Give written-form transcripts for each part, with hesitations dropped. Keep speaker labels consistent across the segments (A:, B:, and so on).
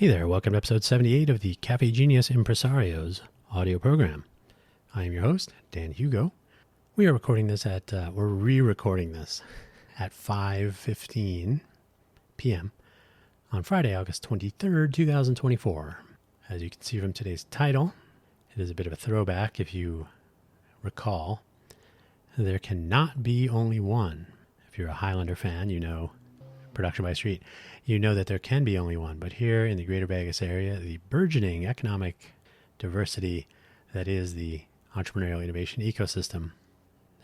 A: Hey there, welcome to episode 78 of the Cafe Genius Impresarios audio program. I am your host, Dan Hugo. We are recording this we're re-recording this at 5:15 p.m. on Friday, August 23rd, 2024. As you can see from today's title, it is a bit of a throwback if you recall. There cannot be only one. If you're a Highlander fan, you know Production by Street, you know that there can be only one. But here in the Greater Vegas area, the burgeoning economic diversity that is the entrepreneurial innovation ecosystem,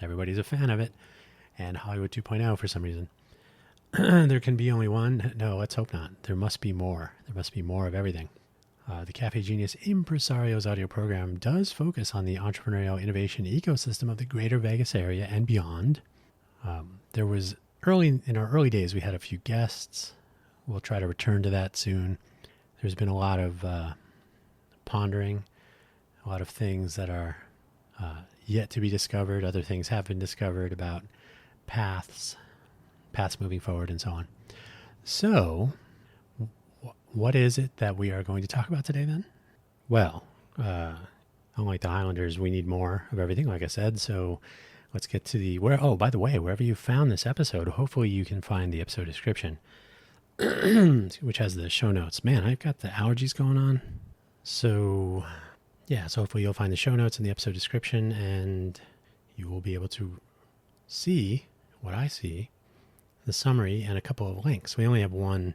A: everybody's a fan of it, and Hollywood 2.0 for some reason. There can be only one? No, let's hope not. There must be more. There must be more of everything. The Cafe Genius Impresarios audio program does focus on the entrepreneurial innovation ecosystem of the Greater Vegas area and beyond. There was in our early days, we had a few guests. We'll try to return to that soon. There's been a lot of pondering, a lot of things that are yet to be discovered. Other things have been discovered about paths moving forward, and so on. So, what is it that we are going to talk about today then? Well, unlike the Highlanders, we need more of everything, like I said. So let's get to by the way, wherever you found this episode, hopefully you can find the episode description, which has the show notes. Man, I've got the allergies going on. So hopefully you'll find the show notes in the episode description, and you will be able to see what I see, the summary, and a couple of links. We only have one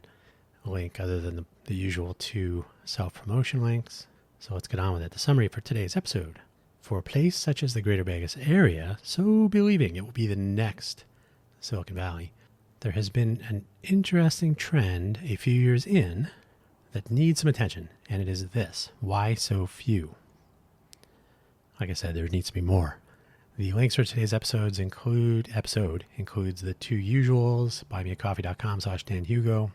A: link other than the usual two self-promotion links. So let's get on with it. The summary for today's episode. For a place such as the Greater Vegas area, so believing it will be the next Silicon Valley, there has been an interesting trend a few years in that needs some attention, and it is this: why so few? Like I said, there needs to be more. The links for today's episode includes the two usuals: buymeacoffee.com/DanHugo,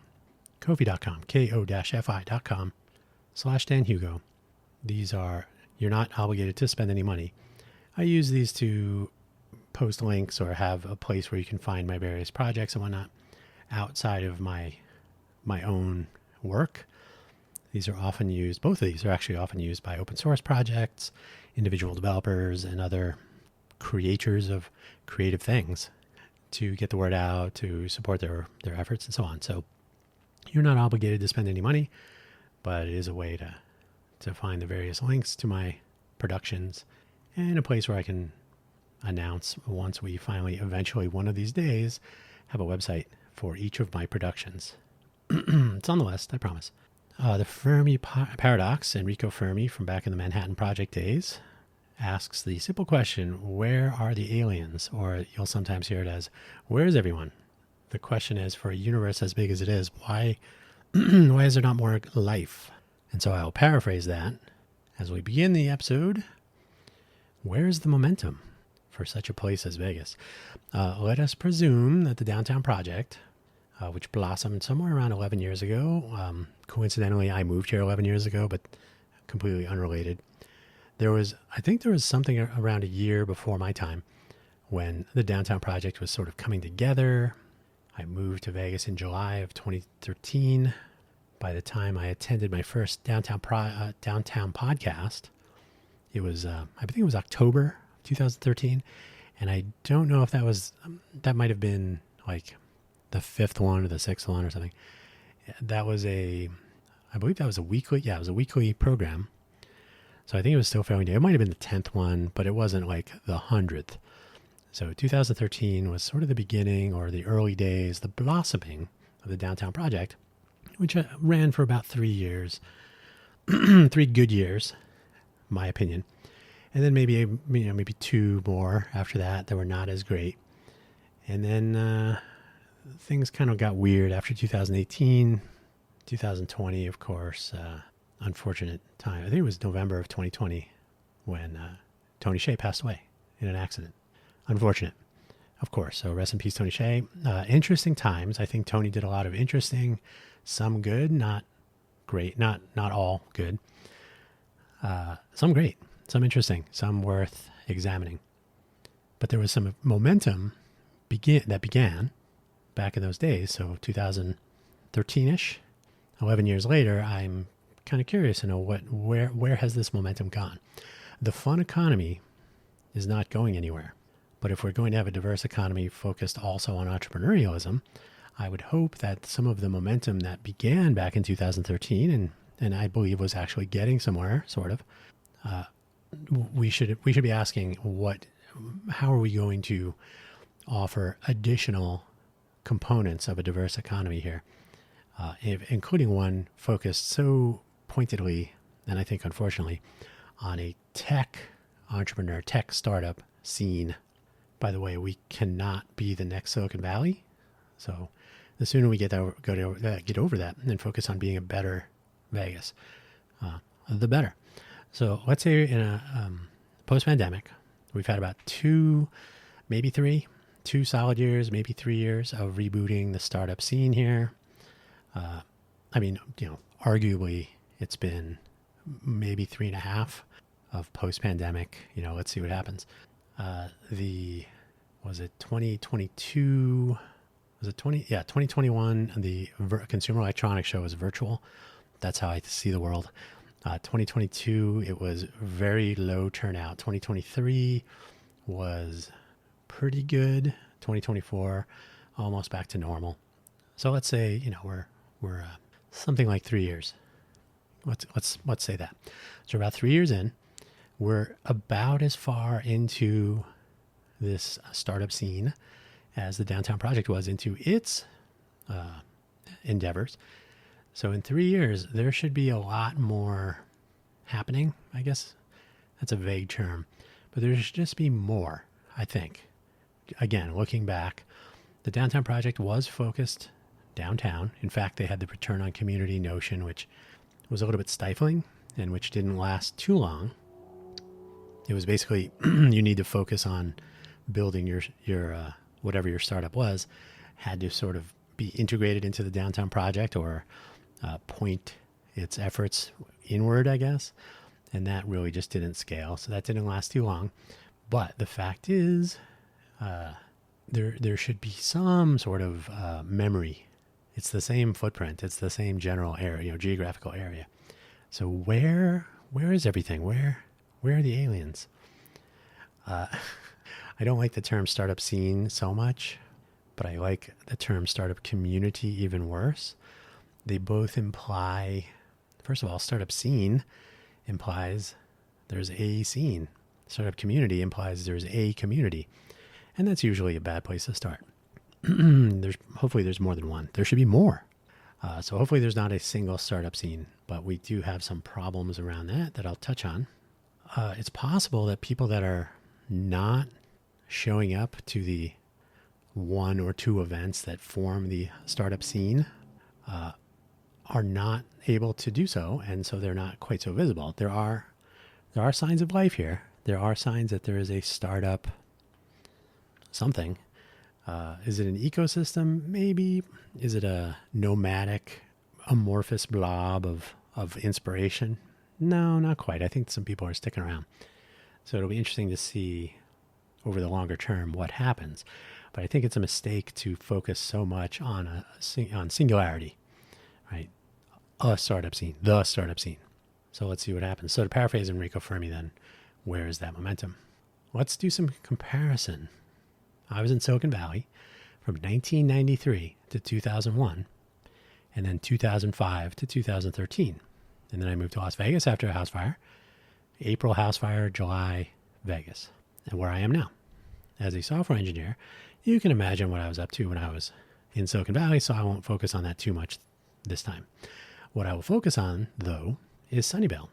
A: Ko-fi.com, ko-fi.com/DanHugo. These are, you're not obligated to spend any money. I use these to post links or have a place where you can find my various projects and whatnot outside of my own work. Both of these are actually often used by open source projects, individual developers, and other creators of creative things to get the word out, to support their efforts, and so on. So you're not obligated to spend any money, but it is a way to find the various links to my productions and a place where I can announce once we eventually one of these days, have a website for each of my productions. It's on the list, I promise. The Fermi Paradox, Enrico Fermi from back in the Manhattan Project days, asks the simple question, where are the aliens? Or you'll sometimes hear it as, where is everyone? The question is, for a universe as big as it is, why is there not more life? And so I'll paraphrase that as we begin the episode. Where's the momentum for such a place as Vegas? Let us presume that the downtown project, which blossomed somewhere around 11 years ago, coincidentally, I moved here 11 years ago, but completely unrelated. I think there was something around a year before my time when the downtown project was sort of coming together. I moved to Vegas in July of 2013. By the time I attended my first downtown podcast, it was, I think it was October 2013. And I don't know if that might have been like the fifth one or the sixth one or something. I believe that was a weekly program. So I think it was still fairly new. It might have been the 10th one, but it wasn't like the 100th. So 2013 was sort of the beginning or the early days, the blossoming of the downtown project, which ran for about 3 years, 3 good years, my opinion. And then maybe 2 more after that were not as great. And then things kind of got weird after 2018, 2020, of course, unfortunate time. I think it was November of 2020 when Tony Hsieh passed away in an accident. Unfortunate, of course. So rest in peace, Tony Hsieh. Interesting times. I think Tony did a lot of interesting, some good, not great, not all good. Some great, some interesting, some worth examining. But there was some momentum that began back in those days. So 2013-ish, 11 years later, I'm kind of curious to know where has this momentum gone? The fun economy is not going anywhere. But if we're going to have a diverse economy focused also on entrepreneurialism, I would hope that some of the momentum that began back in 2013 and I believe was actually getting somewhere, sort of, we should be asking how are we going to offer additional components of a diverse economy here, including one focused so pointedly, and I think unfortunately, on a tech entrepreneur, tech startup scene. By the way, we cannot be the next Silicon Valley, so the sooner we get over that and focus on being a better Vegas, the better. So let's say in a post-pandemic, we've had about 2 solid years, maybe 3 years of rebooting the startup scene here. Arguably it's been maybe 3.5 of post-pandemic. Let's see what happens. Was it 2022? Was it 2021? The Consumer Electronics Show was virtual. That's how I see the world. 2022, it was very low turnout. 2023 was pretty good. 2024, almost back to normal. So let's say, we're something like 3 years. Let's say that. So about 3 years in, we're about as far into this startup scene as the Downtown Project was into its endeavors. So in 3 years, there should be a lot more happening. I guess that's a vague term, but there should just be more, I think. Again, looking back, the Downtown Project was focused downtown. In fact, they had the return on community notion, which was a little bit stifling and which didn't last too long. It was basically you need to focus on building your whatever your startup was, had to sort of be integrated into the Downtown Project or point its efforts inward, I guess. And that really just didn't scale. So that didn't last too long. But the fact is, there should be some sort of memory. It's the same footprint. It's the same general area, geographical area. So where is everything? Where are the aliens? I don't like the term startup scene so much, but I like the term startup community even worse. They both imply, first of all, startup scene implies there's a scene. Startup community implies there's a community. And that's usually a bad place to start. Hopefully there's more than one. There should be more. So hopefully there's not a single startup scene, but we do have some problems around that I'll touch on. It's possible that people that are not showing up to the 1 or 2 events that form the startup scene are not able to do so, and so they're not quite so visible. There are signs of life here. There are signs that there is a startup something. Is it an ecosystem? Maybe. Is it a nomadic, amorphous blob of inspiration? No, not quite. I think some people are sticking around. So it'll be interesting to see over the longer term what happens. But I think it's a mistake to focus so much on on singularity, right? The startup scene. So let's see what happens. So to paraphrase Enrico Fermi then, where is that momentum? Let's do some comparison. I was in Silicon Valley from 1993 to 2001, and then 2005 to 2013. And then I moved to Las Vegas after a house fire. April house fire, July, Vegas. And where I am now. As a software engineer, you can imagine what I was up to when I was in Silicon Valley, so I won't focus on that too much this time. What I will focus on, though, is Sunnyvale,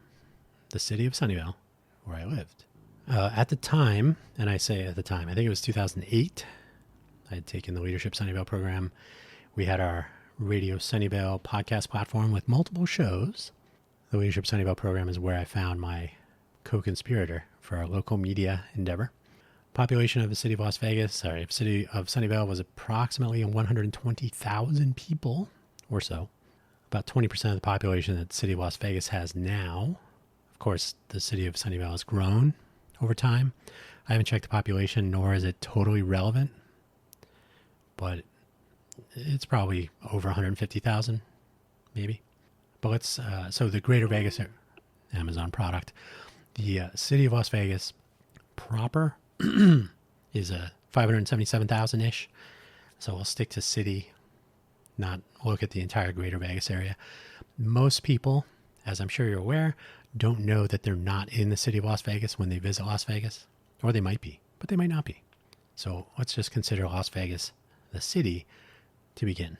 A: the city of Sunnyvale, where I lived. At the time, and I say at the time, I think it was 2008, I had taken the Leadership Sunnyvale program. We had our Radio Sunnyvale podcast platform with multiple shows. The Leadership Sunnyvale program is where I found my co-conspirator for our local media endeavor. Population of the city of city of Sunnyvale was approximately 120,000 people or so. About 20% of the population that the city of Las Vegas has now. Of course, the city of Sunnyvale has grown over time. I haven't checked the population, nor is it totally relevant, but it's probably over 150,000, maybe. But let's, so the Greater Vegas Amazon product, the city of Las Vegas proper is a 577,000 ish. So we'll stick to city, not look at the entire Greater Vegas area. Most people, as I'm sure you're aware, don't know that they're not in the city of Las Vegas when they visit Las Vegas, or they might be, but they might not be. So let's just consider Las Vegas the city to begin.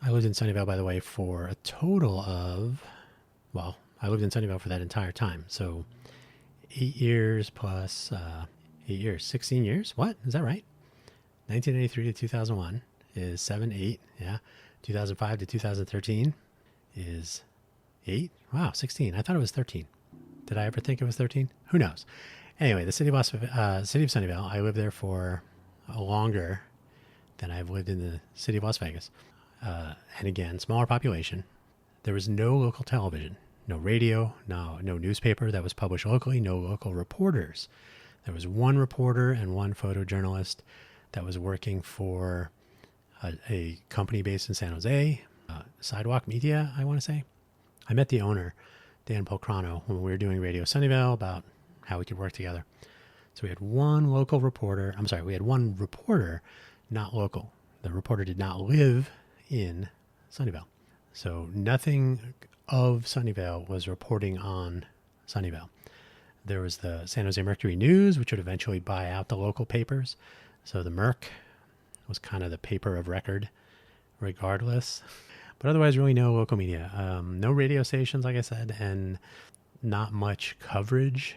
A: I lived in Sunnyvale, by the way, for a total of, well, I lived in Sunnyvale for that entire time. So 8 years plus 8 years, 16 years. What? Is that right? 1993 to 2001 is 7, 8. Yeah. 2005 to 2013 is 8. Wow, 16. I thought it was 13. Did I ever think it was 13? Who knows? Anyway, the city of Sunnyvale, I lived there for longer than I've lived in the city of Las Vegas. And again, smaller population. There was no local television, no radio, no newspaper that was published locally, no local reporters. There was one reporter and one photojournalist that was working for a company based in San Jose, Sidewalk Media, I want to say. I met the owner, Dan Polcrano, when we were doing Radio Sunnyvale about how we could work together. So we had one local reporter. I'm sorry, we had one reporter, not local. The reporter did not live in Sunnyvale. So nothing of Sunnyvale was reporting on Sunnyvale. There was the San Jose Mercury News, which would eventually buy out the local papers. So the Merc was kind of the paper of record regardless. But otherwise, really no local media. No radio stations, like I said, and not much coverage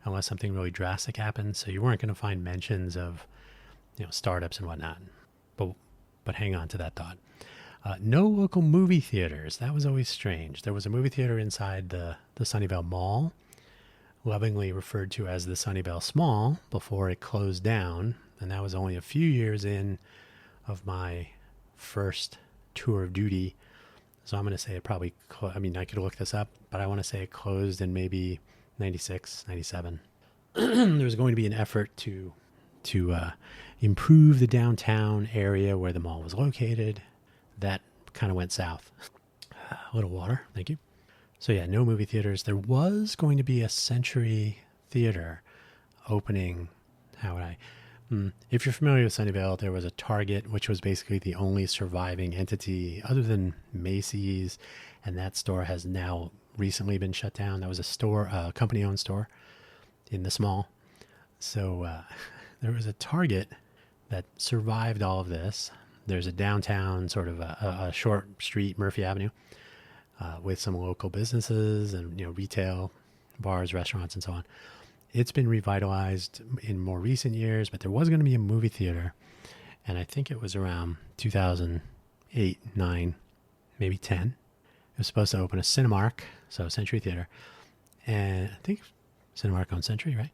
A: unless something really drastic happened. So you weren't going to find mentions of, startups and whatnot. But hang on to that thought. No local movie theaters. That was always strange. There was a movie theater inside the Sunnyvale Mall, lovingly referred to as the Sunnyvale Small, before it closed down. And that was only a few years in of my first tour of duty. So I'm going to say it probably, I could look this up, but I want to say it closed in maybe 96, 97. There was going to be an effort to improve the downtown area where the mall was located. That kind of went south. A little water, thank you. So yeah, no movie theaters. There was going to be a Century Theater opening. If you're familiar with Sunnyvale, there was a Target, which was basically the only surviving entity other than Macy's, and that store has now recently been shut down. That was a company-owned store in the small. So there was a Target that survived all of this. There's a downtown, sort of a short street, Murphy Avenue, with some local businesses and retail, bars, restaurants, and so on. It's been revitalized in more recent years, but there was going to be a movie theater, and I think it was around 2008, 9, maybe 10. It was supposed to open a Cinemark, so Century Theater, and I think Cinemark owned Century, right?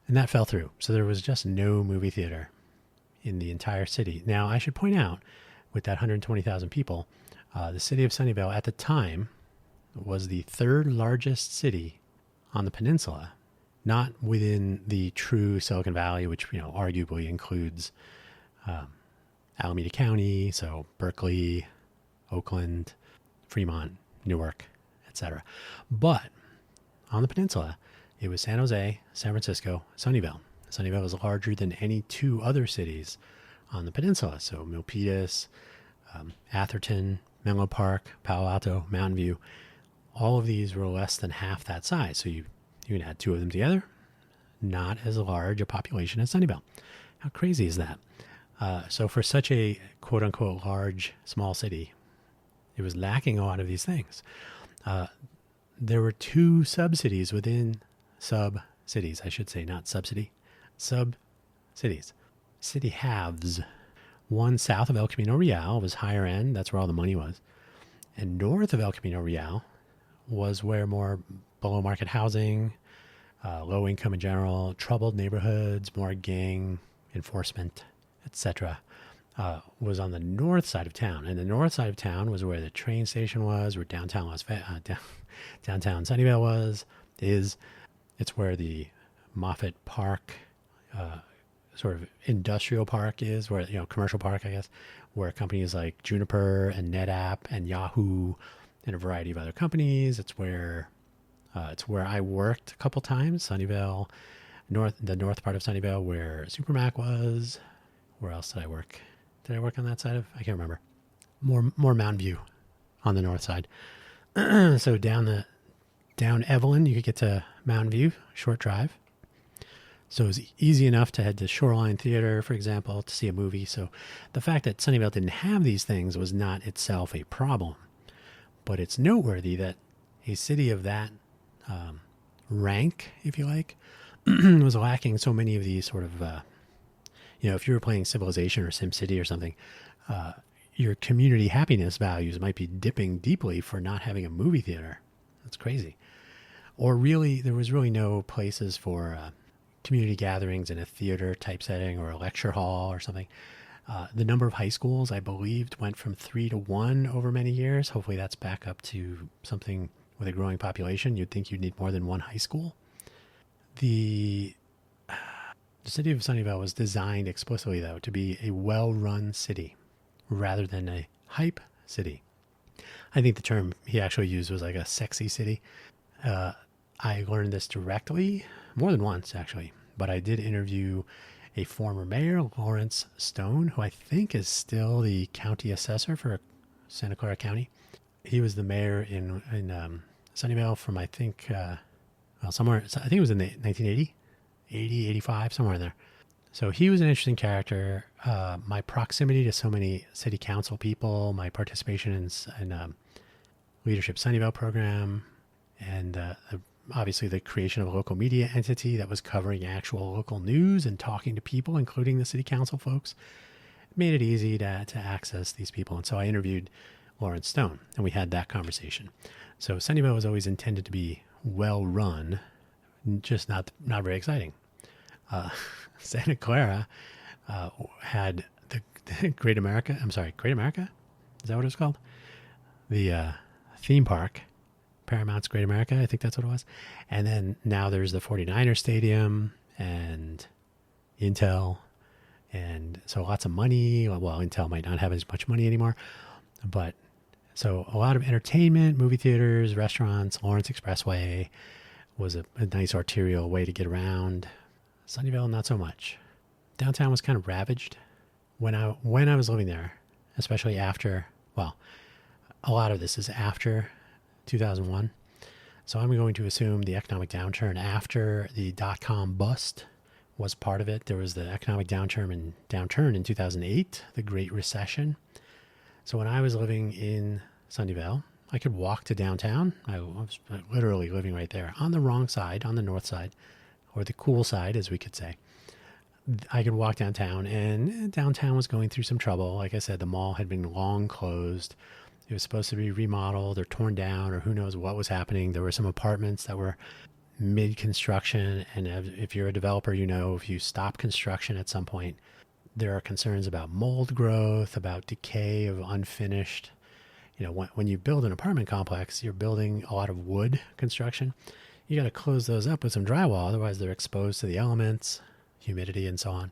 A: And that fell through. So there was just no movie theater in the entire city. Now, I should point out, with that 120,000 people, the city of Sunnyvale at the time was the third largest city on the peninsula, not within the true Silicon Valley, which arguably includes Alameda County, so Berkeley, Oakland, Fremont, Newark, etc. But on the peninsula, it was San Jose, San Francisco, Sunnyvale. Sunnyvale was larger than any two other cities on the peninsula. So Milpitas, Atherton, Menlo Park, Palo Alto, Mountain View, all of these were less than half that size. So you can add two of them together, not as large a population as Sunnyvale. How crazy is that? So for such a quote unquote large, small city, it was lacking a lot of these things. There were two sub-cities within sub-cities, I should say, not subsidy, sub-cities, city halves. One south of El Camino Real was higher end, that's where all the money was. And north of El Camino Real was where more below market housing, low income in general, troubled neighborhoods, more gang enforcement, etc. Was on the north side of town. And the north side of town was where the train station was, where downtown downtown Sunnyvale is. It's where the Moffett Park, sort of industrial park is, where, commercial park, I guess, where companies like Juniper and NetApp and Yahoo and a variety of other companies. It's where I worked a couple times. Sunnyvale, the north part of Sunnyvale, where Supermac was. Where else did I work? Did I work on that side of? I can't remember. More Mountain View on the north side. So down Evelyn, you could get to Mountain View, short drive. So it was easy enough to head to Shoreline Theater, for example, to see a movie. So the fact that Sunnyvale didn't have these things was not itself a problem. But it's noteworthy that a city of that rank, if you like, was lacking so many of these sort of, if you were playing Civilization or SimCity or something, your community happiness values might be dipping deeply for not having a movie theater. That's crazy. Or really, there was really no places for community gatherings in a theater type setting or a lecture hall or something. The number of high schools, I believed, went from 3 to 1 over many years. Hopefully that's back up to something with a growing population. You'd think you'd need more than one high school. The city of Sunnyvale was designed explicitly, though, to be a well-run city rather than a hype city. I think the term he actually used was like a sexy city. I learned this directly, more than once actually, but I did interview a former mayor, Lawrence Stone, who I think is still the county assessor for Santa Clara County. He was the mayor in Sunnyvale from, I think, somewhere, I think it was in the 1980, 80, 85, somewhere in there. So he was an interesting character. My proximity to so many city council people, my participation in Leadership Sunnyvale program, and obviously the creation of a local media entity that was covering actual local news and talking to people, including the city council folks, made it easy to access these people. And so I interviewed Lawrence Stone, and we had that conversation. So Sunnyvale was always intended to be well run, just not very exciting. Santa Clara had the Great America. Great America? Is that what it was called? The theme park, Paramount's Great America. I think that's what it was. And then now there's the 49er Stadium and Intel. And so lots of money. Well, Intel might not have as much money anymore. But so a lot of entertainment, movie theaters, restaurants. Lawrence Expressway was a nice arterial way to get around. Sunnyvale, not so much. Downtown was kind of ravaged when I was living there, especially after, well, a lot of this is after 2001. So I'm going to assume the economic downturn after the dot-com bust was part of it. There was the economic downturn in 2008, the Great Recession. So when I was living in Sunnyvale, I could walk to downtown. I was literally living right there on the wrong side, on the north side, or the cool side, as we could say. I could walk downtown, and downtown was going through some trouble. Like I said, the mall had been long closed. It was supposed to be remodeled or torn down, or who knows what was happening. There were some apartments that were mid-construction, and if you're a developer, if you stop construction at some point, there are concerns about mold growth, about decay of unfinished. When you build an apartment complex, you're building a lot of wood construction. You got to close those up with some drywall, otherwise they're exposed to the elements, humidity, and so on.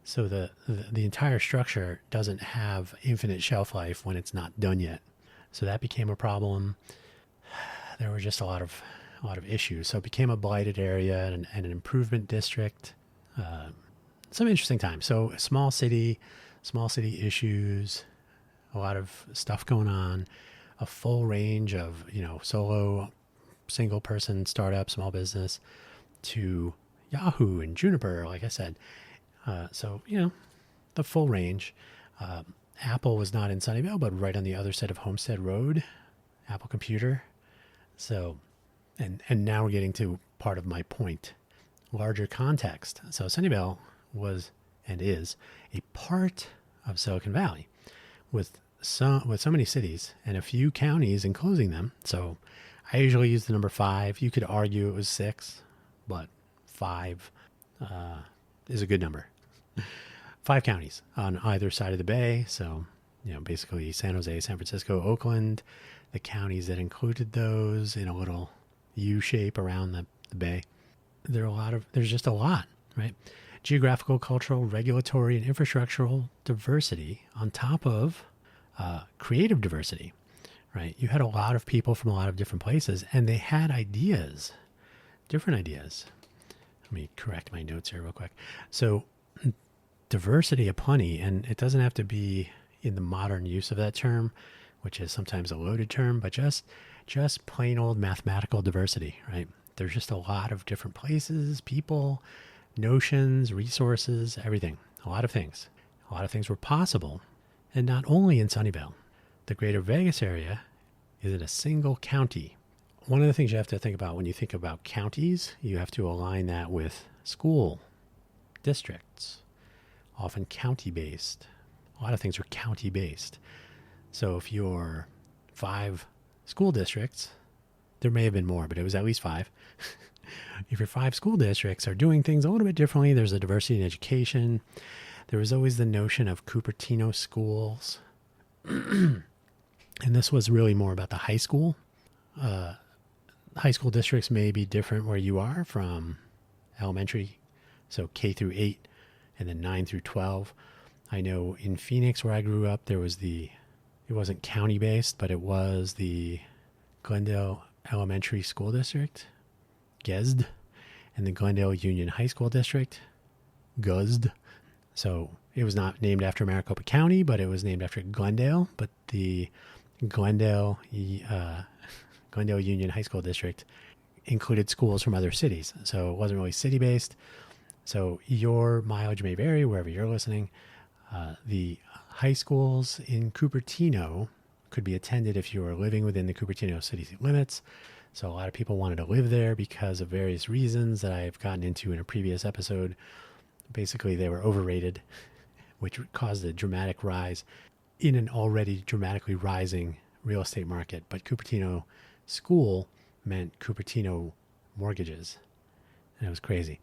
A: So the entire structure doesn't have infinite shelf life when it's not done yet. So that became a problem. There were just a lot of issues. So it became a blighted area and an improvement district. Some interesting times. So small city issues, a lot of stuff going on, a full range of, solo, single person startup, small business, to Yahoo and Juniper, like I said. So the full range. Apple was not in Sunnyvale, but right on the other side of Homestead Road, Apple Computer. So, and now we're getting to part of my point, larger context. So Sunnyvale was and is a part of Silicon Valley with so many cities and a few counties enclosing them. So I usually use the number 5. You could argue it was 6, but 5 is a good number. 5 counties on either side of the bay. So, basically San Jose, San Francisco, Oakland, the counties that included those in a little U shape around the bay. There's just a lot, right? Geographical, cultural, regulatory, and infrastructural diversity on top of creative diversity, right? You had a lot of people from a lot of different places, and they had ideas, different ideas. Let me correct my notes here real quick. So, diversity aplenty, and it doesn't have to be in the modern use of that term, which is sometimes a loaded term, but just plain old mathematical diversity, right? There's just a lot of different places, people, notions, resources, everything. A lot of things. A lot of things were possible, and not only in Sunnyvale. The greater Vegas area is in a single county. One of the things you have to think about when you think about counties, you have to align that with school districts, often county-based. A lot of things are county-based. So if you're 5 school districts, there may have been more, but it was at least 5. If your 5 school districts are doing things a little bit differently, there's a diversity in education. There was always the notion of Cupertino schools. And this was really more about the high school. High school districts may be different where you are from elementary, so K through 8, and then 9 through 12. I know in Phoenix, where I grew up, there was it wasn't county-based, but it was the Glendale Elementary School District, GESD, and the Glendale Union High School District, GUSD. So it was not named after Maricopa County, but it was named after Glendale. But the Glendale Union High School District included schools from other cities. So it wasn't really city-based. So your mileage may vary wherever you're listening. The high schools in Cupertino could be attended if you were living within the Cupertino city limits. So a lot of people wanted to live there because of various reasons that I've gotten into in a previous episode. Basically, they were overrated, which caused a dramatic rise in an already dramatically rising real estate market. But Cupertino school meant Cupertino mortgages, and it was crazy.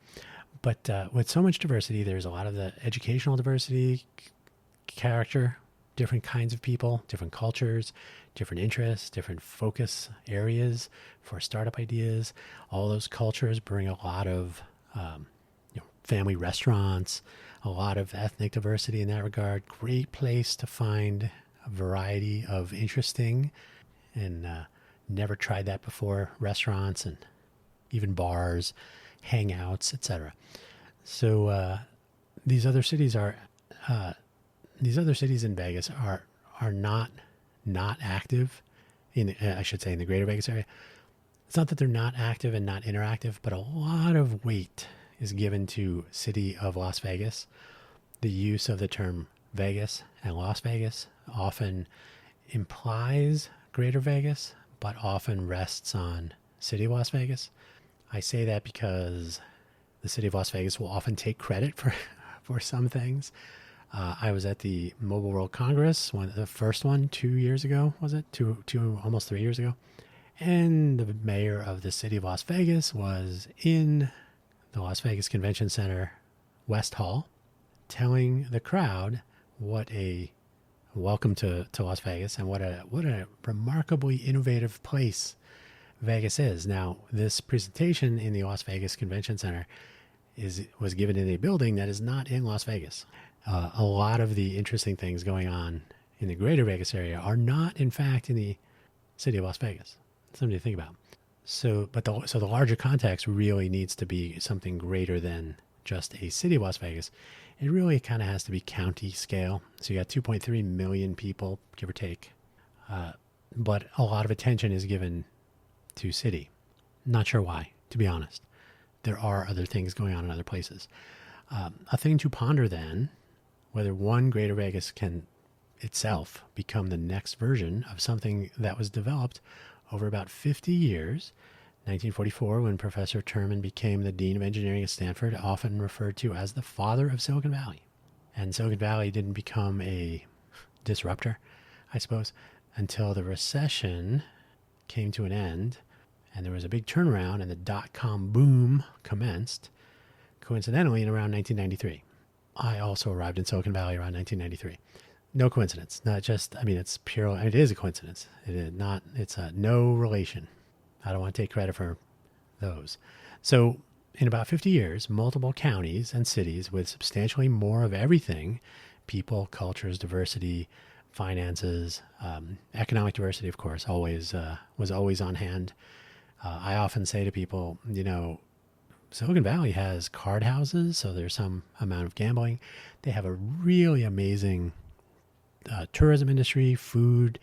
A: But with so much diversity, there's a lot of the educational diversity, character, different kinds of people, different cultures, different interests, different focus areas for startup ideas. All those cultures bring a lot of family restaurants, a lot of ethnic diversity in that regard. Great place to find a variety of interesting and never tried that before restaurants and even bars, hangouts, etc. So these other cities in Vegas are not active in I should say in the greater Vegas area. It's not that they're not active and not interactive, but a lot of weight is given to city of Las Vegas. The use of the term Vegas and Las Vegas often implies greater Vegas, but often rests on city of Las Vegas. I say that because the city of Las Vegas will often take credit for some things. I was at the Mobile World Congress, the first one 2 years ago, was it? Almost 3 years ago. And the mayor of the city of Las Vegas was in the Las Vegas Convention Center West Hall, telling the crowd what a welcome to Las Vegas and what a remarkably innovative place Vegas is. Now, this presentation in the Las Vegas Convention Center was given in a building that is not in Las Vegas. A lot of the interesting things going on in the greater Vegas area are not, in fact, in the city of Las Vegas. Something to think about. So the larger context really needs to be something greater than just a city of Las Vegas. It really kind of has to be county scale. So you got 2.3 million people, give or take. But a lot of attention is given to city. Not sure why, to be honest. There are other things going on in other places. A thing to ponder then, whether one greater Vegas can itself become the next version of something that was developed over about 50 years. 1944, when Professor Terman became the Dean of Engineering at Stanford, often referred to as the father of Silicon Valley. And Silicon Valley didn't become a disruptor, I suppose, until the recession came to an end and there was a big turnaround and the dot-com boom commenced, coincidentally, in around 1993. I also arrived in Silicon Valley around 1993. No coincidence. Not just, it is a coincidence. It's no relation. I don't want to take credit for those. So in about 50 years, multiple counties and cities with substantially more of everything, people, cultures, diversity, finances, economic diversity, of course, always was always on hand. I often say to people, Silicon Valley has card houses, so there's some amount of gambling. They have a really amazing tourism industry, food,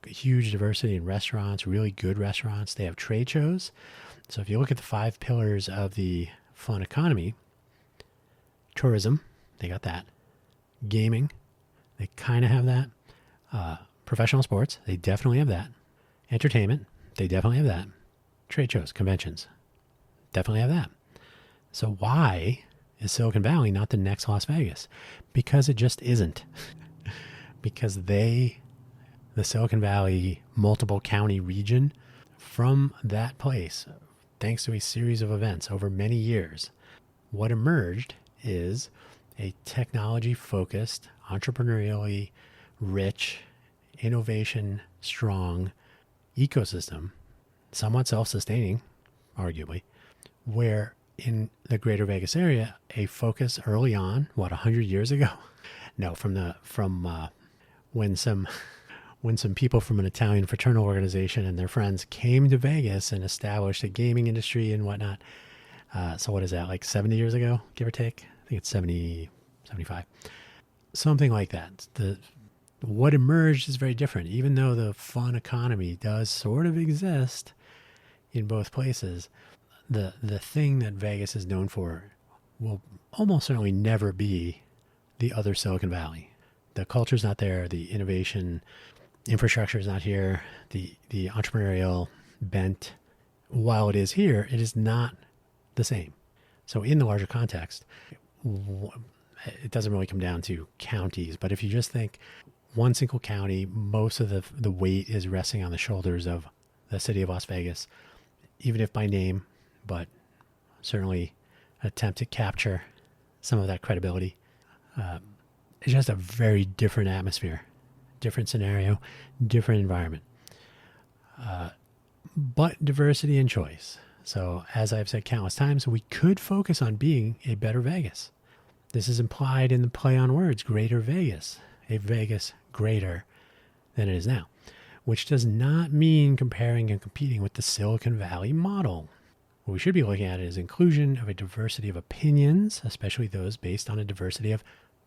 A: huge diversity in restaurants, really good restaurants. They have trade shows. So if you look at the 5 pillars of the fun economy, tourism, they got that. Gaming, they kind of have that. Professional sports, they definitely have that. Entertainment, they definitely have that. Trade shows, conventions, definitely have that. So why is Silicon Valley not the next Las Vegas? Because it just isn't. Because the Silicon Valley multiple county region, from that place, thanks to a series of events over many years, what emerged is a technology-focused, entrepreneurially rich, innovation-strong ecosystem, somewhat self-sustaining, arguably, where in the greater Vegas area, a focus early on, 100 years ago? No, from when some people from an Italian fraternal organization and their friends came to Vegas and established a gaming industry and whatnot. So what is that, like 70 years ago, give or take? I think it's 70, 75. Something like that. What emerged is very different. Even though the fun economy does sort of exist in both places, the thing that Vegas is known for will almost certainly never be the other Silicon Valley. The culture's not there. The innovation infrastructure is not here. The entrepreneurial bent, while it is here, it is not the same. So in the larger context, it doesn't really come down to counties. But if you just think one single county, most of the weight is resting on the shoulders of the city of Las Vegas, even if by name, but certainly attempt to capture some of that credibility. It's just a very different atmosphere, different scenario, different environment, but diversity and choice. So as I've said countless times, we could focus on being a better Vegas. This is implied in the play on words, greater Vegas, a Vegas greater than it is now, which does not mean comparing and competing with the Silicon Valley model. What we should be looking at is inclusion of a diversity of opinions, especially those based on a diversity of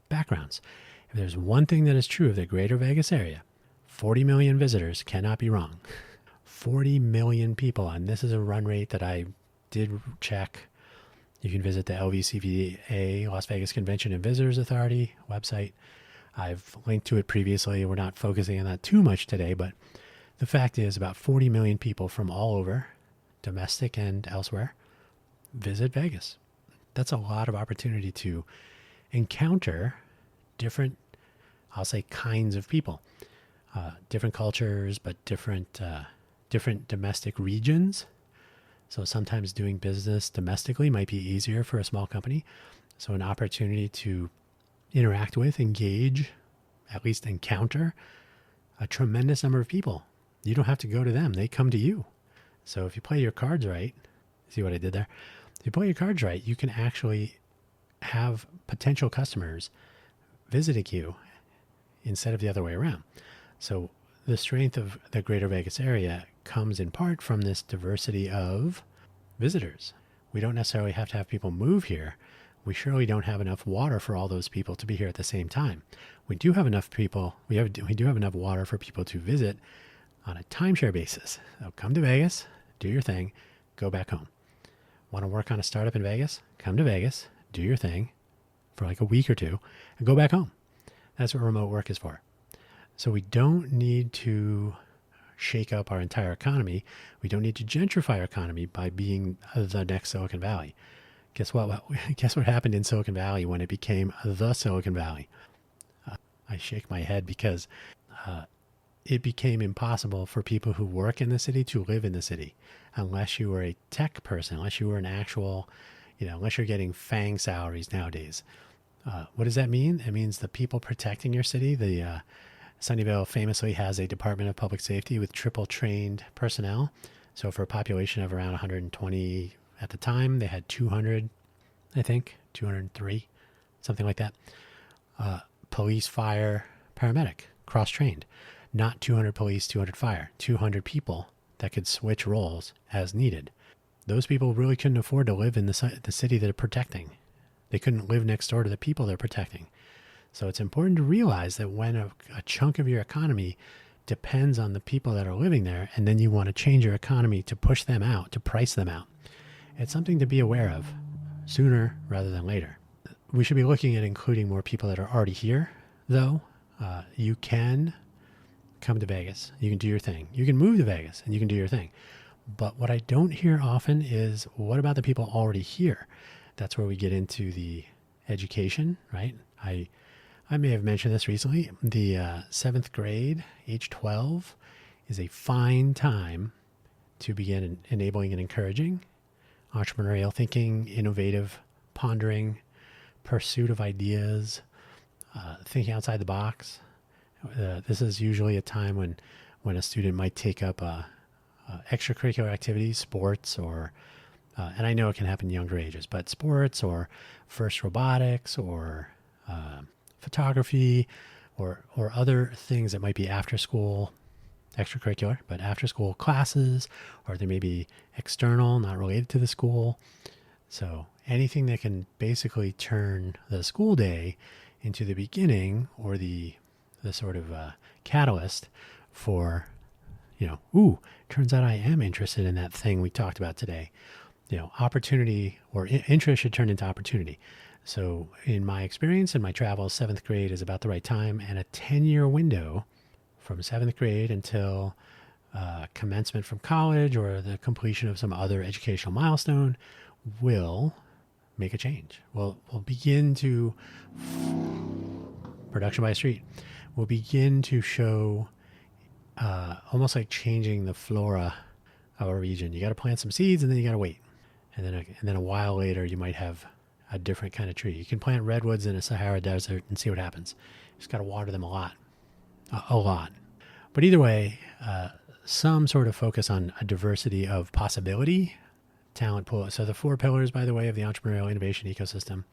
A: backgrounds. If there's one thing that is true of the greater Vegas area, 40 million visitors cannot be wrong. 40 million people, and this is a run rate that I did check. You can visit the LVCVA, Las Vegas Convention and Visitors Authority website. I've linked to it previously. We're not focusing on that too much today, but the fact is about 40 million people from all over, domestic and elsewhere, visit Vegas. That's a lot of opportunity to encounter different, I'll say, kinds of people, different cultures, but different domestic regions. So sometimes doing business domestically might be easier for a small company. So an opportunity to interact with, engage, at least encounter a tremendous number of people. You don't have to go to them. They come to you. So if you play your cards right, see what I did there? If you play your cards right, you can actually have potential customers visiting you instead of the other way around. So the strength of the greater Vegas area comes in part from this diversity of visitors. We don't necessarily have to have people move here. We surely don't have enough water for all those people to be here at the same time. We do have enough people. We do have enough water for people to visit on a timeshare basis. So come to Vegas, do your thing, go back home. Want to work on a startup in Vegas? Come to Vegas, do your thing for like a week or two, and go back home. That's what remote work is for. So we don't need to shake up our entire economy. We don't need to gentrify our economy by being the next Silicon Valley. Guess what? Guess what happened in Silicon Valley when it became the Silicon Valley? I shake my head because it became impossible for people who work in the city to live in the city unless you were a tech person, unless you were an actual, unless you're getting FANG salaries nowadays. What does that mean? It means the people protecting your city, Sunnyvale famously has a Department of Public Safety with triple trained personnel. So for a population of around 120 at the time, they had 200, I think, 203, something like that. Police, fire, paramedic cross-trained. Not 200 police, 200 fire, 200 people that could switch roles as needed. Those people really couldn't afford to live in the city that they're protecting. They couldn't live next door to the people they're protecting. So it's important to realize that when a chunk of your economy depends on the people that are living there, and then you want to change your economy to push them out, to price them out, it's something to be aware of sooner rather than later. We should be looking at including more people that are already here, though. You can come to Vegas. You can do your thing. You can move to Vegas and you can do your thing. But what I don't hear often is, what about the people already here? That's where we get into the education, right? I may have mentioned this recently. The 7th grade, age 12, is a fine time to begin enabling and encouraging entrepreneurial thinking, innovative pondering, pursuit of ideas, thinking outside the box. This is usually a time when a student might take up extracurricular activities, sports, or and I know it can happen in younger ages, but sports or first robotics or photography or other things that might be after school extracurricular, but after school classes, or they may be external, not related to the school. So anything that can basically turn the school day into the beginning or the sort of catalyst for, turns out I am interested in that thing we talked about today. Opportunity or interest should turn into opportunity. So in my experience, in my travels, 7th grade is about the right time, and a 10-year window from 7th grade until commencement from college or the completion of some other educational milestone will make a change. We'll begin to, production by street, will begin to show almost like changing the flora of a region. You got to plant some seeds and then you got to wait. And then a while later, you might have a different kind of tree. You can plant redwoods in a Sahara desert and see what happens. You just got to water them a lot. But either way, some sort of focus on a diversity of possibility, talent pool. So the 4 pillars, by the way, of the entrepreneurial innovation ecosystem,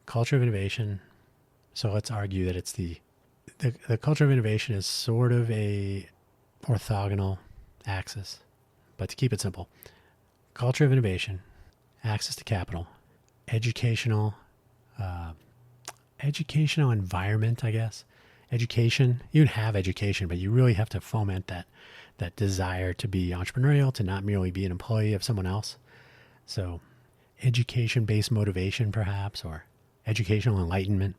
A: culture of innovation. So let's argue that it's the culture of innovation is sort of a orthogonal axis, but to keep it simple, culture of innovation, access to capital, educational environment, I guess. Education, you can have education, but you really have to foment that desire to be entrepreneurial, to not merely be an employee of someone else. So education-based motivation, perhaps, or educational enlightenment,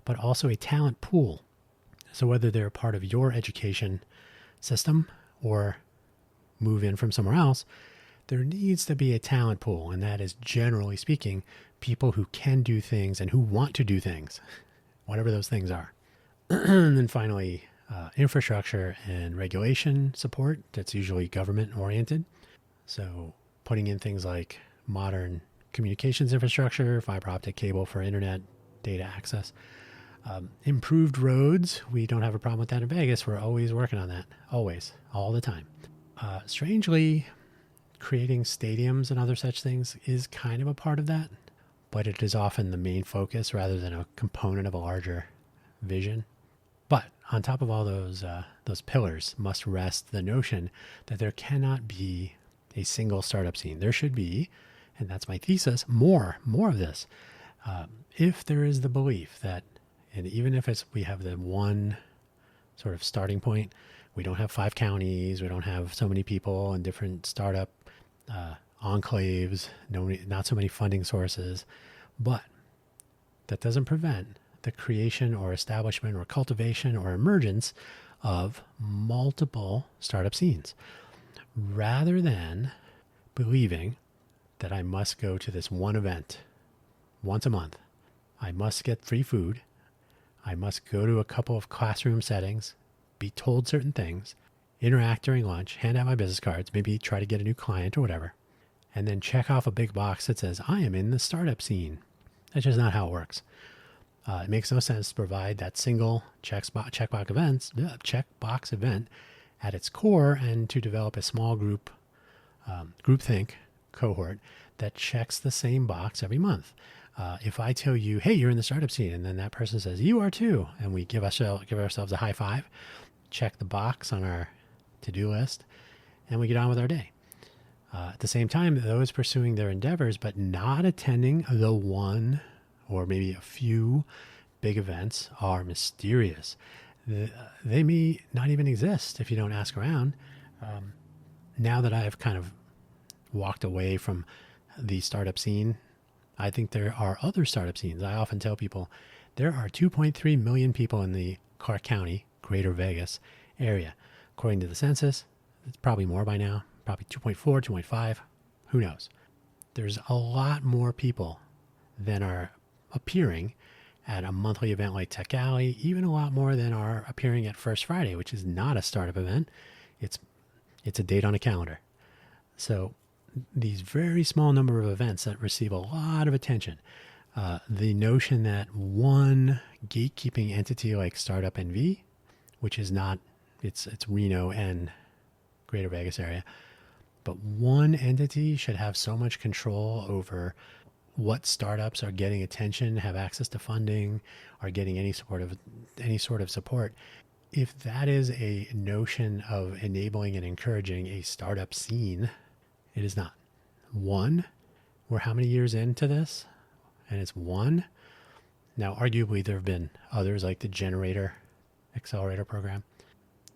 A: but also a talent pool. So whether they're part of your education system or move in from somewhere else, there needs to be a talent pool. And that is, generally speaking, people who can do things and who want to do things, whatever those things are. And then finally, infrastructure and regulation support. That's usually government oriented. So putting in things like modern communications infrastructure, fiber optic cable for internet data access, improved roads. We don't have a problem with that in Vegas. We're always working on that. Always. All the time. Strangely, creating stadiums and other such things is kind of a part of that, but it is often the main focus rather than a component of a larger vision. But on top of all those pillars must rest the notion that there cannot be a single startup scene. There should be, and that's my thesis, more of this. If there is the belief that, and even if we have the one sort of starting point, we don't have 5 counties, we don't have so many people in different startup enclaves, not so many funding sources, but that doesn't prevent the creation or establishment or cultivation or emergence of multiple startup scenes, rather than believing that I must go to this one event once a month. I must get free food. I must go to a couple of classroom settings, be told certain things, interact during lunch, hand out my business cards, maybe try to get a new client or whatever, and then check off a big box that says, I am in the startup scene. That's just not how it works. It makes no sense to provide that single checkbox event at its core and to develop a small group, groupthink cohort that checks the same box every month. If I tell you, hey, you're in the startup scene, and then that person says, you are too, and we give ourselves a high five, check the box on our to-do list, and we get on with our day. At the same time, those pursuing their endeavors but not attending the one or maybe a few big events are mysterious. They may not even exist if you don't ask around. Now that I've kind of walked away from the startup scene, I think there are other startup scenes. I often tell people there are 2.3 million people in the Clark County, Greater Vegas area. According to the census, it's probably more by now, probably 2.4, 2.5, who knows. There's a lot more people than are appearing at a monthly event like Tech Alley, even a lot more than are appearing at First Friday, which is not a startup event. It's a date on a calendar. So these very small number of events that receive a lot of attention, the notion that one gatekeeping entity like Startup NV, which is not, it's Reno and Greater Vegas area, but one entity should have so much control over what startups are getting attention, have access to funding, are getting any sort of support. If that is a notion of enabling and encouraging a startup scene, it is not. One, we're how many years into this? And it's one. Now, arguably, there have been others like the Generator Accelerator Program.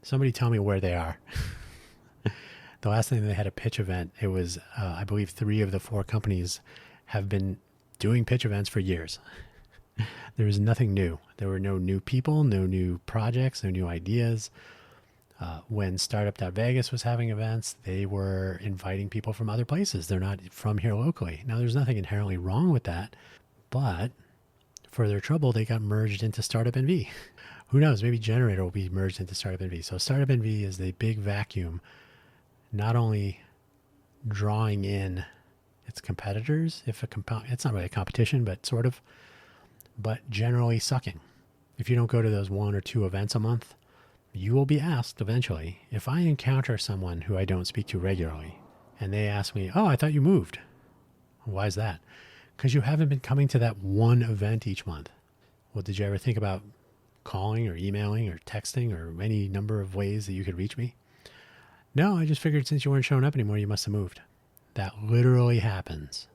A: Somebody tell me where they are. The last time they had a pitch event, it was, I believe, 3 of the 4 companies have been doing pitch events for years. There was nothing new. There were no new people, no new projects, no new ideas. When Startup.Vegas was having events, they were inviting people from other places. They're not from here locally. Now, there's nothing inherently wrong with that, but for their trouble, they got merged into Startup NV. Who knows? Maybe Generator will be merged into Startup NV. So Startup NV is the big vacuum, not only drawing in its competitors, it's not really a competition, but sort of, but generally sucking. If you don't go to those 1 or 2 events a month, you will be asked eventually. If I encounter someone who I don't speak to regularly and they ask me, oh, I thought you moved. Why is that? Because you haven't been coming to that one event each month. Well, did you ever think about calling or emailing or texting or any number of ways that you could reach me? No, I just figured since you weren't showing up anymore, you must have moved. That literally happens.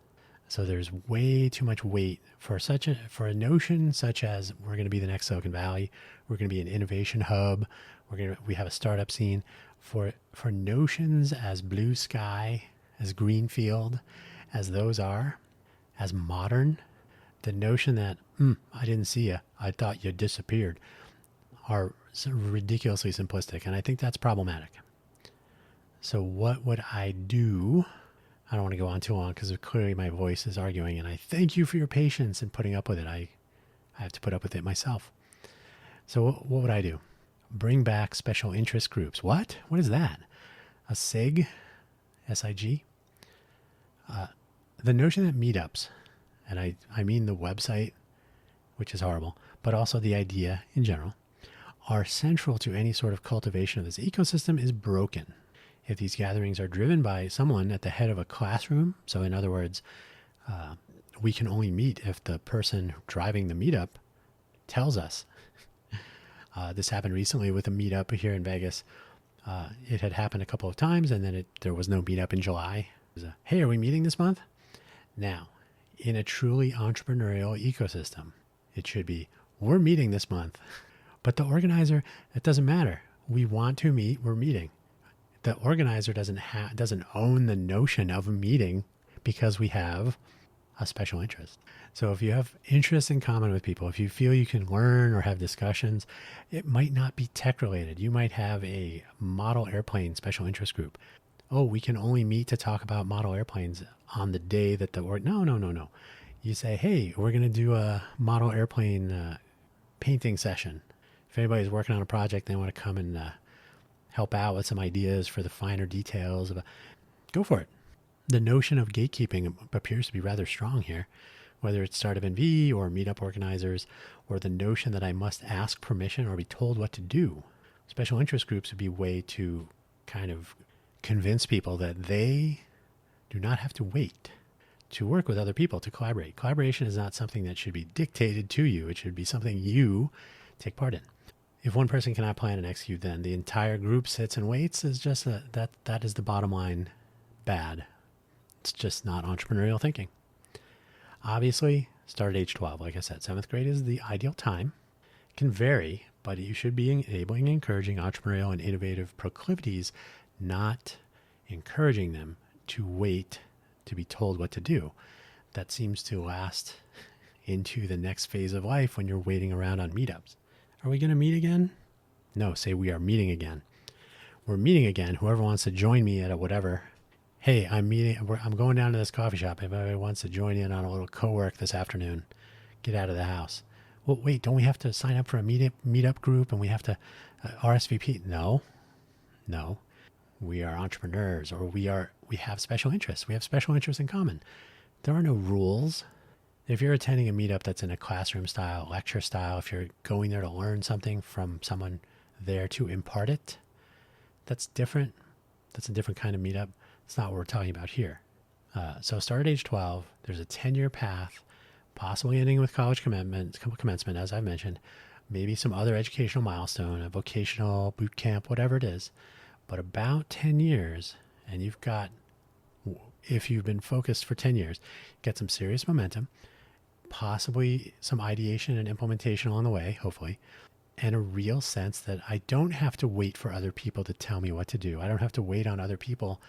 A: So there's way too much weight for a notion such as we're going to be the next Silicon Valley, we're going to be an innovation hub, we have a startup scene. For notions as blue sky, as greenfield, as those are, as modern, the notion that I didn't see you, I thought you disappeared, are ridiculously simplistic, and I think that's problematic. So what would I do? I don't want to go on too long because clearly my voice is arguing, and I thank you for your patience in putting up with it. I have to put up with it myself. So what would I do? Bring back special interest groups. What? What is that? A SIG? S-I-G? The notion that meetups, and I mean the website, which is horrible, but also the idea in general, are central to any sort of cultivation of this ecosystem is broken. If these gatherings are driven by someone at the head of a classroom, so in other words, we can only meet if the person driving the meetup tells us. This happened recently with a meetup here in Vegas. It had happened a couple of times, and then there was no meetup in July. It was hey, are we meeting this month? Now, in a truly entrepreneurial ecosystem, it should be, we're meeting this month. But the organizer, it doesn't matter. We want to meet, we're meeting. The organizer doesn't own the notion of a meeting because we have a special interest. So if you have interests in common with people, if you feel you can learn or have discussions, it might not be tech related. You might have a model airplane special interest group. Oh, we can only meet to talk about model airplanes on the day that no. You say, hey, we're going to do a model airplane painting session. If anybody's working on a project, they want to come and help out with some ideas for the finer details. Go for it. The notion of gatekeeping appears to be rather strong here, whether it's Startup NV or meetup organizers, or the notion that I must ask permission or be told what to do. Special interest groups would be a way to kind of convince people that they do not have to wait to work with other people to collaborate. Collaboration is not something that should be dictated to you. It should be something you take part in. If one person cannot plan and execute, then the entire group sits and waits is just that is the bottom line bad. It's just not entrepreneurial thinking. Obviously, start at age 12. Like I said, 7th grade is the ideal time. It can vary, but you should be enabling and encouraging entrepreneurial and innovative proclivities, not encouraging them to wait to be told what to do. That seems to last into the next phase of life when you're waiting around on meetups. Are we going to meet again? No, say we are meeting again. We're meeting again. Whoever wants to join me at a whatever. Hey, I'm going down to this coffee shop. If anybody wants to join in on a little co-work this afternoon, get out of the house. Well, wait, don't we have to sign up for a meetup group and we have to RSVP? No. We are entrepreneurs, or we have special interests. We have special interests in common. There are no rules. If you're attending a meetup that's in a classroom style, lecture style, if you're going there to learn something from someone there to impart it, that's different. That's a different kind of meetup. It's not what we're talking about here. So start at age 12. There's a 10-year path, possibly ending with college commencement, as I've mentioned, maybe some other educational milestone, a vocational boot camp, whatever it is. But about 10 years, and you've got, if you've been focused for 10 years, get some serious momentum, possibly some ideation and implementation along the way, hopefully, and a real sense that I don't have to wait for other people to tell me what to do. I don't have to wait on other people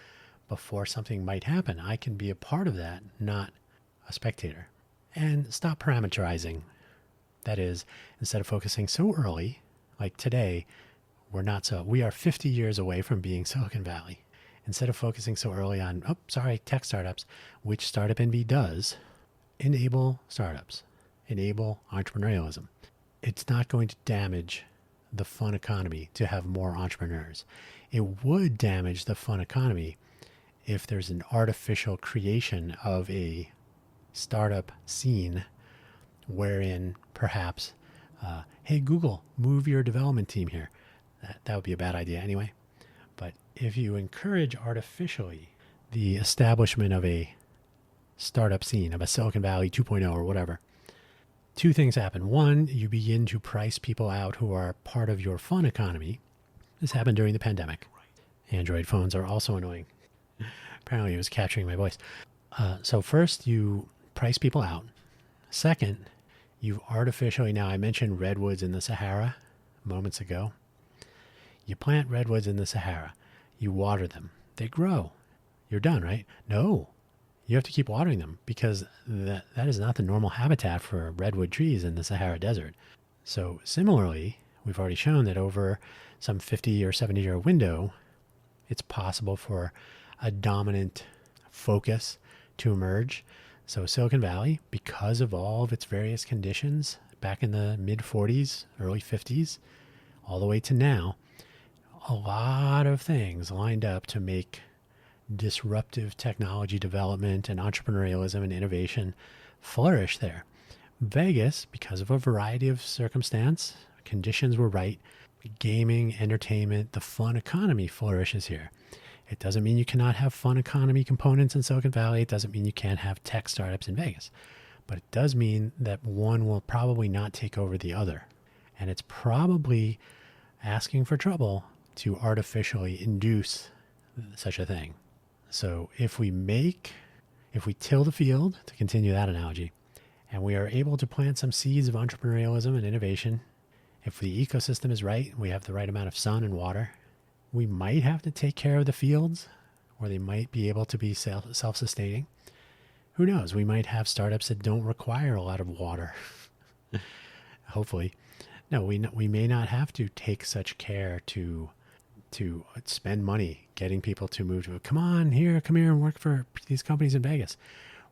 A: before something might happen. I can be a part of that, not a spectator. And stop parameterizing. That is, instead of focusing so early, like today, we are 50 years away from being Silicon Valley. Instead of focusing so early on, tech startups, which Startup NV does, enable startups, enable entrepreneurialism. It's not going to damage the fun economy to have more entrepreneurs. It would damage the fun economy if there's an artificial creation of a startup scene wherein perhaps, hey, Google, move your development team here. That would be a bad idea anyway. But if you encourage artificially the establishment of a startup scene, of a Silicon Valley 2.0 or whatever, two things happen. One, you begin to price people out who are part of your fun economy. This happened during the pandemic. Android phones are also annoying. Apparently it was capturing my voice. So first, you price people out. Second, you've artificially, now I mentioned redwoods in the Sahara moments ago. You plant redwoods in the Sahara. You water them. They grow. You're done, right? No. You have to keep watering them because that is not the normal habitat for redwood trees in the Sahara Desert. So similarly, we've already shown that over some 50 or 70-year window, it's possible for a dominant focus to emerge. So Silicon Valley, because of all of its various conditions back in the mid-40s, early 50s, all the way to now, a lot of things lined up to make disruptive technology development and entrepreneurialism and innovation flourish there. Vegas, because of a variety of circumstance, conditions were right. Gaming, entertainment, the fun economy flourishes here. It doesn't mean you cannot have fun economy components in Silicon Valley. It doesn't mean you can't have tech startups in Vegas. But it does mean that one will probably not take over the other. And it's probably asking for trouble to artificially induce such a thing. So if we till the field, to continue that analogy, and we are able to plant some seeds of entrepreneurialism and innovation, if the ecosystem is right, we have the right amount of sun and water, we might have to take care of the fields, or they might be able to be self-sustaining. Who knows? We might have startups that don't require a lot of water. Hopefully. No, we may not have to take such care to spend money getting people to move to, come here and work for these companies in Vegas,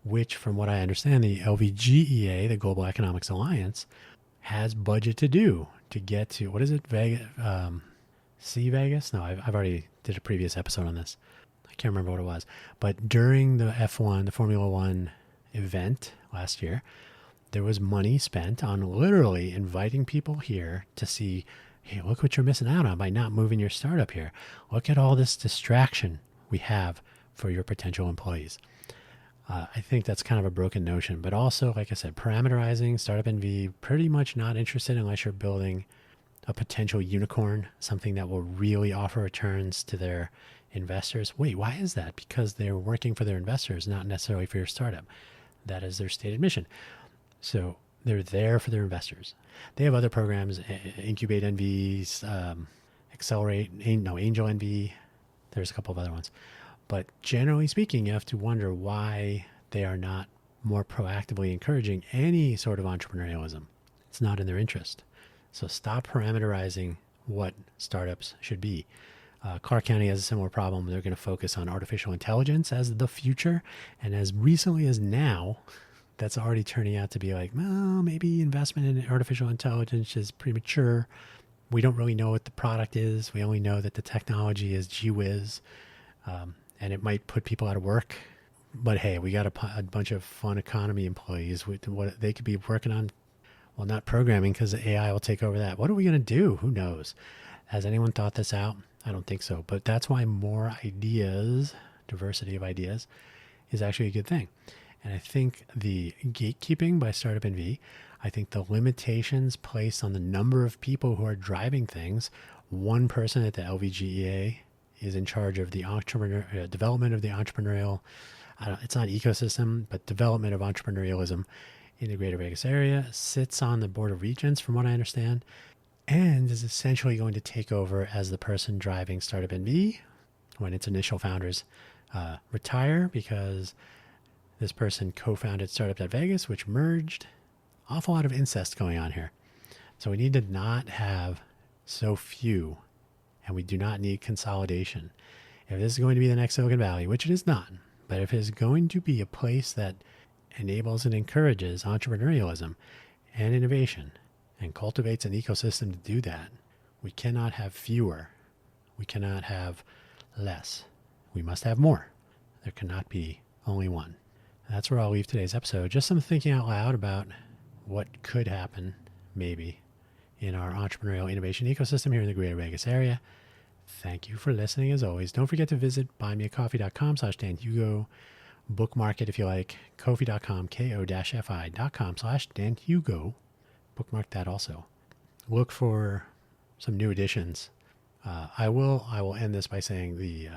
A: which from what I understand, the LVGEA, the Global Economics Alliance, has budget to do to get to, what is it? Vegas, Vegas? No, I've already did a previous episode on this. I can't remember what it was, but during the F1, the Formula One event last year, there was money spent on literally inviting people here to see, hey, look what you're missing out on by not moving your startup here. Look at all this distraction we have for your potential employees. I think that's kind of a broken notion, but also, like I said, parameterizing, startup NV, pretty much not interested unless you're building a potential unicorn, something that will really offer returns to their investors. Wait, why is that? Because they're working for their investors, not necessarily for your startup. That is their stated mission. So they're there for their investors. They have other programs, Incubate NVs, Accelerate, Angel NV. There's a couple of other ones. But generally speaking, you have to wonder why they are not more proactively encouraging any sort of entrepreneurialism. It's not in their interest. So stop parameterizing what startups should be. Clark County has a similar problem. They're going to focus on artificial intelligence as the future. And as recently as now, that's already turning out to be like, well, maybe investment in artificial intelligence is premature. We don't really know what the product is. We only know that the technology is gee whiz. And it might put people out of work. But hey, we got a bunch of fun economy employees with what they could be working on. Well, not programming, because the AI will take over that. What are we going to do? Who knows? Has anyone thought this out? I don't think so. But that's why more ideas, diversity of ideas, is actually a good thing. And I think the gatekeeping by Startup NV, I think the limitations placed on the number of people who are driving things, one person at the LVGEA is in charge of the development of the entrepreneurial, it's not ecosystem, but development of entrepreneurialism in the Greater Vegas area, sits on the Board of Regents, from what I understand, and is essentially going to take over as the person driving Startup NV when its initial founders retire, because this person co-founded Startup.Vegas, which merged. Awful lot of incest going on here. So we need to not have so few, and we do not need consolidation. If this is going to be the next Silicon Valley, which it is not, but if it is going to be a place that enables and encourages entrepreneurialism and innovation and cultivates an ecosystem to do that, we cannot have fewer. We cannot have less. We must have more. There cannot be only one. That's where I'll leave today's episode. Just some thinking out loud about what could happen, maybe, in our entrepreneurial innovation ecosystem here in the Greater Vegas area. Thank you for listening, as always. Don't forget to visit buymeacoffee.com/DanHugo. Bookmark it if you like. Ko-fi.com, ko-fi.com/DanHugo. Bookmark that also. Look for some new additions. I will end this by saying the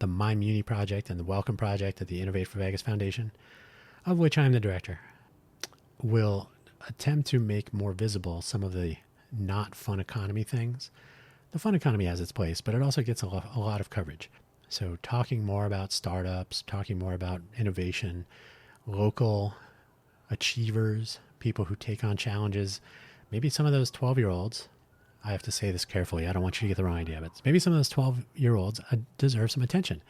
A: My Muni project and the Welcome project at the Innovate for Vegas Foundation, of which I'm the director, will attempt to make more visible some of the not fun economy things. The fun economy has its place, but it also gets a lot of coverage. So talking more about startups, talking more about innovation, local achievers, people who take on challenges, maybe some of those 12-year-olds, I have to say this carefully, I don't want you to get the wrong idea, but maybe some of those 12-year-olds deserve some attention.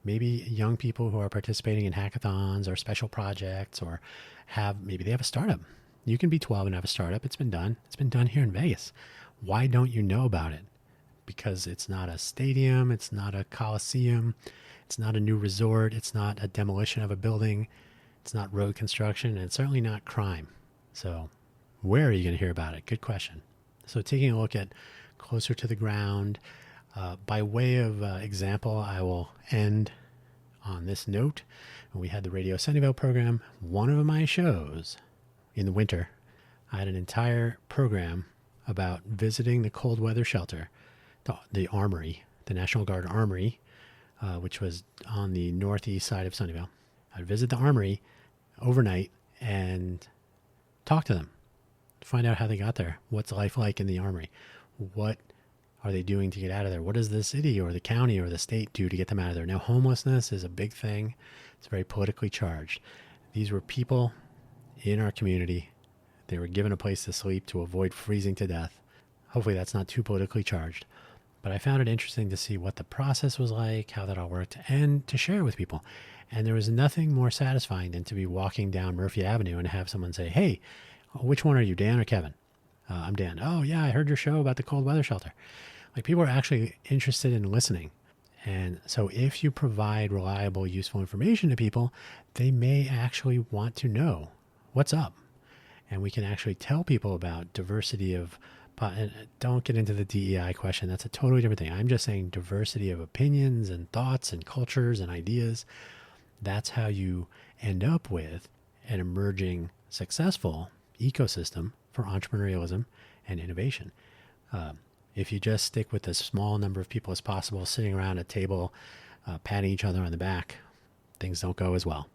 A: Maybe young people who are participating in hackathons or special projects, or maybe they have a startup. You can be 12 and have a startup. It's been done. It's been done here in Vegas. Why don't you know about it? Because it's not a stadium. It's not a coliseum. It's not a new resort. It's not a demolition of a building. It's not road construction. And it's certainly not crime. So where are you going to hear about it? Good question. So taking a look at closer to the ground, by way of example, I will end on this note. We had the Radio Sunnyvale program. One of my shows in the winter, I had an entire program about visiting the cold weather shelter, the Armory, the National Guard Armory, which was on the northeast side of Sunnyvale. I'd visit the Armory overnight and talk to them to find out how they got there. What's life like in the Armory? What are they doing to get out of there? What does the city or the county or the state do to get them out of there? Now, homelessness is a big thing. It's very politically charged. These were people in our community. They were given a place to sleep to avoid freezing to death. Hopefully that's not too politically charged. But I found it interesting to see what the process was like, how that all worked, and to share with people. And there was nothing more satisfying than to be walking down Murphy Avenue and have someone say, "Hey, which one are you, Dan or Kevin?" I'm Dan. "Oh, yeah, I heard your show about the cold weather shelter." Like, people are actually interested in listening. And so if you provide reliable, useful information to people, they may actually want to know what's up. And we can actually tell people about diversity of And don't get into the DEI question. That's a totally different thing. I'm just saying diversity of opinions and thoughts and cultures and ideas. That's how you end up with an emerging successful ecosystem for entrepreneurialism and innovation. If you just stick with as small number of people as possible sitting around a table, patting each other on the back, things don't go as well.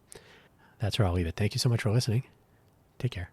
A: That's where I'll leave it. Thank you so much for listening. Take care.